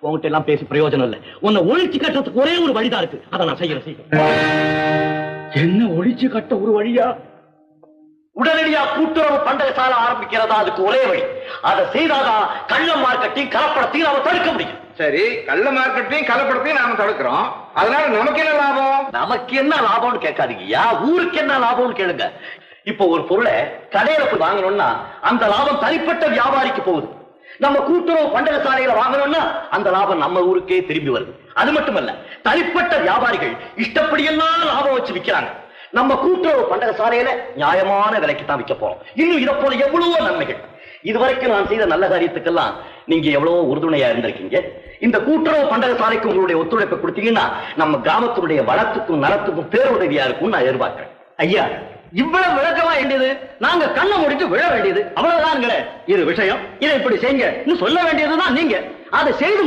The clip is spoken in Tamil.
உங்ககிட்ட எல்லாம் பேசி பிரயோஜனம் இல்ல. உன்னை ஒழிச்சு கட்டுறதுக்கு ஒரே ஒரு வழிதான் இருக்கு. அதை நான் செய்யறேன். என்ன ஒழிச்சு கட்ட ஒரு வழியா? உடனடியா கூட்டுறவு பண்டக சாலை ஆரம்பிக்கிறதா அதுக்கு ஒரே வழி. அதை செய்தாதான் கள்ள மார்க்கெட்டையும் கலப்படத்தையும் நாம தடுக்க முடியும். சரி, கள்ள மார்க்கெட்டையும் கலப்படத்தையும் நாம தடுக்கிறோம். அதனால நமக்கு என்ன லாபம்? நமக்கு என்ன லாபம்னு கேட்காதீங்கயா, ஊருக்கு என்ன லாபம்னு கேளுங்க. இப்போ ஒரு பொருளை கடையில போய் வாங்கணும்னா அந்த லாபம் தனிப்பட்ட வியாபாரிக்கு போகுது. நம்ம கூட்டுறவு பண்டக சாலையில வாங்கணும்னா அந்த லாபம் நம்ம ஊருக்கே திரும்பி வருது. அது மட்டுமல்ல, தனிப்பட்ட வியாபாரிகள் இஷ்டப்படியெல்லாம் லாபம் வச்சு விற்கிறாங்க. நம்ம கூட்டுறவு பண்டக சாலையில நியாயமான விலைக்கு தான் விற்க போறோம். இன்னும் இதை போல எவ்வளவோ நன்மைகள். இதுவரைக்கும் நான் செய்த நல்ல காரியத்துக்கெல்லாம் நீங்க எவ்வளவோ உறுதுணையா இருந்திருக்கீங்க. இந்த கூட்டுறவு பண்டக சாலைக்கு உங்களுடைய ஒத்துழைப்பை கொடுத்தீங்கன்னா நம்ம கிராமத்தினுடைய வளத்துக்கும் நலத்துக்கும் பேருதவியா இருக்கும் நான் எதிர்பார்க்கிறேன். ஐயா, இவ்வளவு விளக்கமா வேண்டியது நாங்க கண்ணை முடிச்சு விழ வேண்டியது அவ்வளவுதான். இது விஷயம், இதை இப்படி செய்யுங்க சொல்ல வேண்டியதுதான் நீங்க. அதை செய்து